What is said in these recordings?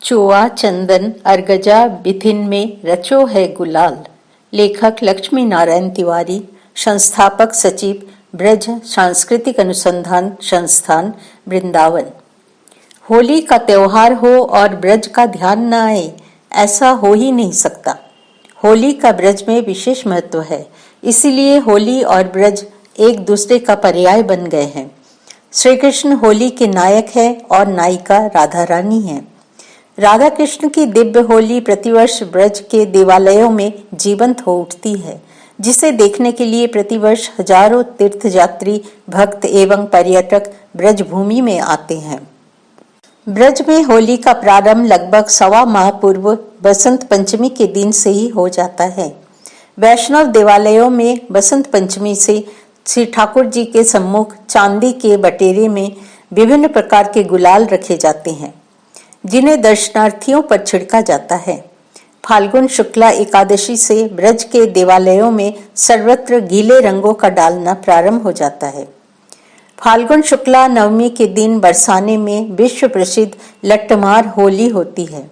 चोआ चंदन अरगजा बिथिन में रचो है गुलाल। लेखक लक्ष्मी नारायण तिवारी, संस्थापक सचिव ब्रज सांस्कृतिक अनुसंधान संस्थान वृंदावन। होली का त्योहार हो और ब्रज का ध्यान न आए, ऐसा हो ही नहीं सकता। होली का ब्रज में विशेष महत्व है, इसीलिए होली और ब्रज एक दूसरे का पर्याय बन गए हैं। श्री कृष्ण होली के नायक है और नायिका राधा रानी है। राधा कृष्ण की दिव्य होली प्रतिवर्ष ब्रज के देवालयों में जीवंत हो उठती है, जिसे देखने के लिए प्रतिवर्ष हजारों तीर्थयात्री भक्त एवं पर्यटक ब्रज भूमि में आते हैं। ब्रज में होली का प्रारंभ लगभग सवा माह पूर्व बसंत पंचमी के दिन से ही हो जाता है। वैष्णव देवालयों में बसंत पंचमी से श्री ठाकुर जी के सम्मुख चांदी के बटेरे में विभिन्न प्रकार के गुलाल रखे जाते हैं, जिन्हें दर्शनार्थियों पर छिड़का जाता है। फाल्गुन शुक्ला एकादशी से ब्रज के देवालयों में सर्वत्र गीले रंगों का डालना प्रारंभ हो जाता है। फाल्गुन शुक्ला नवमी के दिन बरसाने में विश्व प्रसिद्ध लट्टमार होली होती है,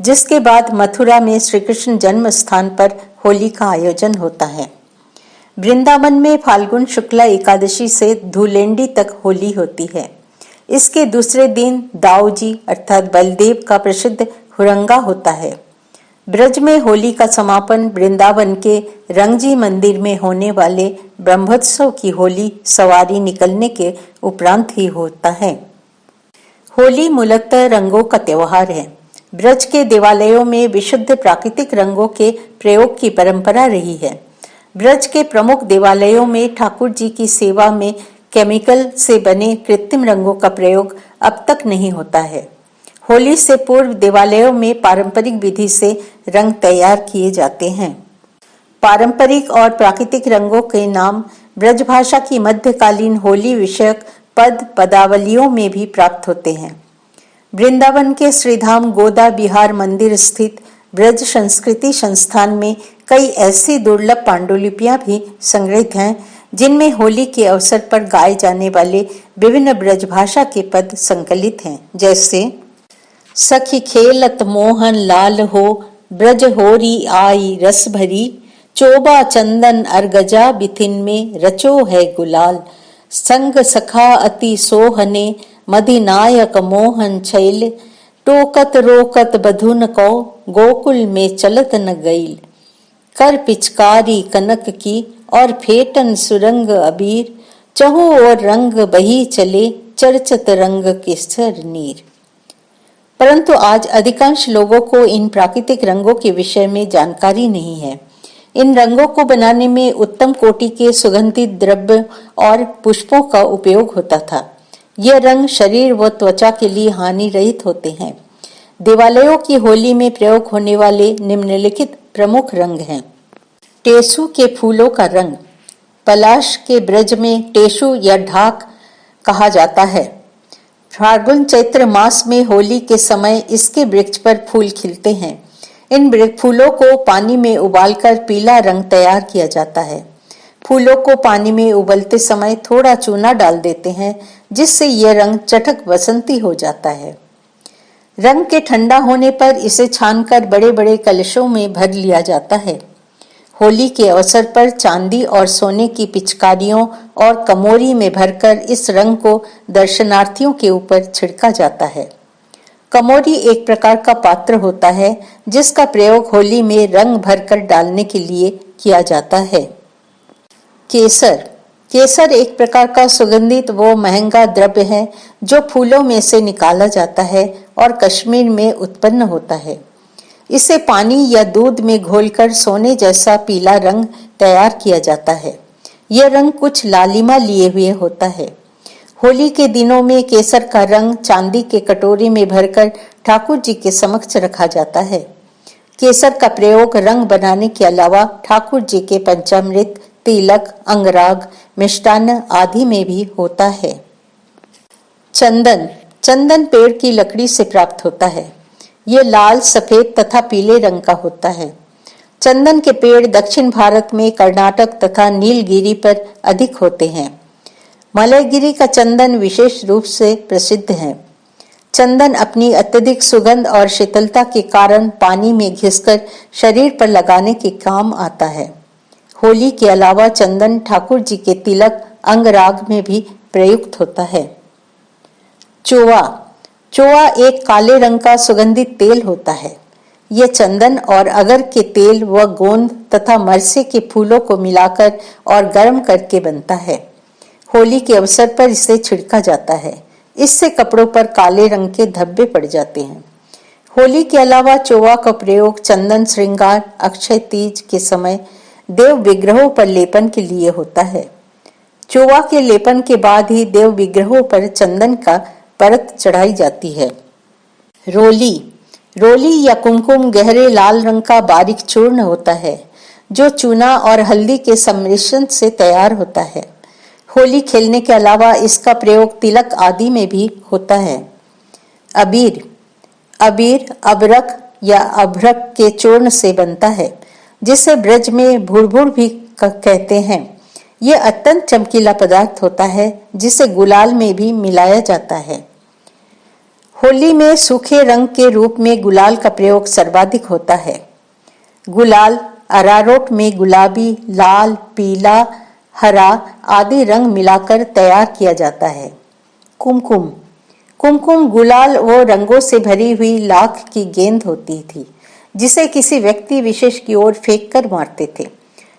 जिसके बाद मथुरा में श्री कृष्ण जन्म स्थान पर होली का आयोजन होता है। वृंदावन में फाल्गुन शुक्ला एकादशी से धूलेंडी तक होली होती है। इसके दूसरे दिन दाऊजी अर्थात बलदेव का प्रसिद्ध हुरंगा होता है। ब्रज में होली का समापन वृंदावन के रंगजी मंदिर में होने वाले ब्रह्मोत्सव की होली सवारी निकलने के उपरांत ही होता है। होली मूलतः रंगों का त्योहार है। ब्रज के देवालयों में विशुद्ध प्राकृतिक रंगों के प्रयोग की परंपरा रही है। ब्रज के प्रमुख देवालयों में ठाकुर जी की सेवा में केमिकल से बने कृत्रिम रंगों का प्रयोग अब तक नहीं होता है। होली से पूर्व देवालयों में पारंपरिक विधि से रंग तैयार किए जाते हैं। पारंपरिक और प्राकृतिक रंगों के नाम ब्रजभाषा की मध्यकालीन होली विषयक पद पदावलियों में भी प्राप्त होते हैं। वृंदावन के श्रीधाम गोदा बिहार मंदिर स्थित ब्रज संस्कृति संस्थान में कई ऐसी दुर्लभ पांडुलिपियां भी संग्रहित हैं, जिनमें होली के अवसर पर गाए जाने वाले विभिन्न ब्रजभाषा के पद संकलित हैं, जैसे सखी खेलत मोहन लाल हो, ब्रज होरी आई रस भरी, चोबा चंदन अरगजा बिथिन में रचो है गुलाल, संग सखा अति सोहने, मदिनायक मोहन छैल, टोकत रोकत बधुन को, गोकुल में चलत न गईल, कर पिचकारी कनक की और फेटन सुरंग अबीर, चहु और रंग बही चले, चरचत रंग केसर नीर। परंतु आज अधिकांश लोगों को इन प्राकृतिक रंगों के विषय में जानकारी नहीं है। इन रंगों को बनाने में उत्तम कोटि के सुगंधित द्रव्य और पुष्पों का उपयोग होता था। यह रंग शरीर व त्वचा के लिए हानि रहित होते हैं। देवालयों की होली में प्रयोग होने वाले निम्नलिखित प्रमुख रंग हैं। टेसु के फूलों का रंग। पलाश के ब्रज में टेसु या ढाक कहा जाता है। फाल्गुन चैत्र मास में होली के समय इसके वृक्ष पर फूल खिलते हैं। इन फूलों को पानी में उबालकर पीला रंग तैयार किया जाता है। फूलों को पानी में उबलते समय थोड़ा चूना डाल देते हैं, जिससे यह रंग चटक बसंती हो जाता है। रंग के ठंडा होने पर इसे छानकर बड़े बड़े कलशों में भर लिया जाता है। होली के अवसर पर चांदी और सोने की पिचकारियों और कमोरी में भरकर इस रंग को दर्शनार्थियों के ऊपर छिड़का जाता है। कमोरी एक प्रकार का पात्र होता है, जिसका प्रयोग होली में रंग भरकर डालने के लिए किया जाता है। केसर। केसर एक प्रकार का सुगंधित व महंगा द्रव्य है, जो फूलों में से निकाला जाता है और कश्मीर में उत्पन्न होता है। इसे पानी या दूध में घोलकर सोने जैसा पीला रंग तैयार किया जाता है। यह रंग कुछ लालिमा लिए हुए होता है। होली के दिनों में केसर का रंग चांदी के कटोरे में भरकर ठाकुर जी के समक्ष रखा जाता है। केसर का प्रयोग रंग बनाने के अलावा ठाकुर जी के पंचामृत, तिलक, अंगराग, मिष्टान्न आदि में भी होता है। चंदन। चंदन पेड़ की लकड़ी से प्राप्त होता है। ये लाल, सफेद तथा पीले रंग का होता है। चंदन के पेड़ दक्षिण भारत में कर्नाटक तथा नीलगिरी पर अधिक होते हैं। मलयगिरी का चंदन विशेष रूप से प्रसिद्ध है। चंदन अपनी अत्यधिक सुगंध और शीतलता के कारण पानी में घिसकर शरीर पर लगाने के काम आता है। होली के अलावा चंदन ठाकुर जी के तिलक अंगराग में भी प्रयुक्त होता है। चोवा चोवा एक काले रंग का सुगंधित तेल होता है। यह चंदन और अगर के तेल व गोंद तथा मरसे के फूलों को मिलाकर और गर्म करके बनता है। होली के अवसर पर इसे छिड़का जाता है। इससे कपड़ों पर काले रंग के धब्बे पड़ जाते हैं। होली के अलावा चोवा का प्रयोग चंदन श्रृंगार अक्षय तीज के समय देव विग्रहों पर लेपन के लिए होता है। चोवा के लेपन के बाद ही देव विग्रहों पर चंदन का परत चढ़ाई जाती है। रोली रोली या कुमकुम गहरे लाल रंग का बारीक चूर्ण होता है जो चूना और हल्दी के सम्मिश्रण से तैयार होता है। होली खेलने के अलावा इसका प्रयोग तिलक आदि में भी होता है। अबीर अबीर अबरक या अभ्रक के चूर्ण से बनता है जिसे ब्रज में भुरभुर भी कहते हैं। यह अत्यंत चमकीला पदार्थ होता है जिसे गुलाल में भी मिलाया जाता है। होली में सूखे रंग के रूप में गुलाल का प्रयोग सर्वाधिक होता है। गुलाल अरारोट में गुलाबी, लाल, पीला, हरा आदि रंग मिलाकर तैयार किया जाता है। कुमकुम कुमकुम गुलाल व रंगों से भरी हुई लाख की गेंद होती थी जिसे किसी व्यक्ति विशेष की ओर फेंक कर मारते थे।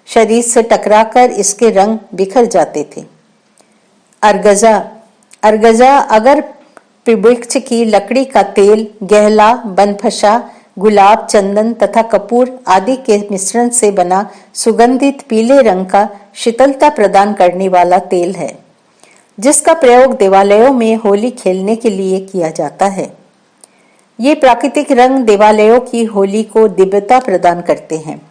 शरीर से टकराकर इसके रंग बिखर जाते थे। अर्गजा अर्गजा अगर वृक्ष की लकड़ी का तेल, गहला, बनफशा, गुलाब, चंदन तथा कपूर आदि के मिश्रण से बना सुगंधित पीले रंग का शीतलता प्रदान करने वाला तेल है जिसका प्रयोग देवालयों में होली खेलने के लिए किया जाता है। ये प्राकृतिक रंग देवालयों की होली को दिव्यता प्रदान करते हैं।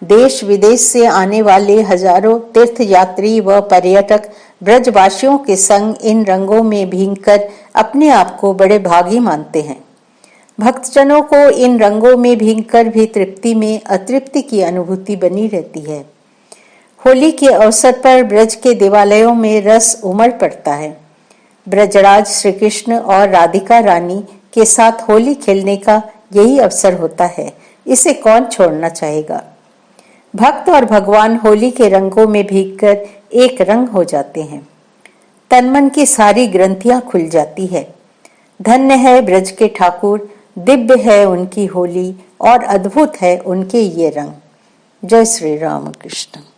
देश विदेश से आने वाले हजारों तीर्थयात्री व पर्यटक ब्रजवासियों के संग इन रंगों में भीगकर अपने आप को बड़े भागी मानते हैं। भक्तजनों को इन रंगों में भीगकर भी तृप्ति में अतृप्ति की अनुभूति बनी रहती है। होली के अवसर पर ब्रज के देवालयों में रस उमड़ पड़ता है। ब्रजराज श्री कृष्ण और राधिका रानी के साथ होली खेलने का यही अवसर होता है। इसे कौन छोड़ना चाहेगा। भक्त और भगवान होली के रंगों में भीगकर एक रंग हो जाते हैं। तन मन की सारी ग्रंथियां खुल जाती है। धन्य है ब्रज के ठाकुर, दिव्य है उनकी होली और अद्भुत है उनके ये रंग। जय श्री राम कृष्ण।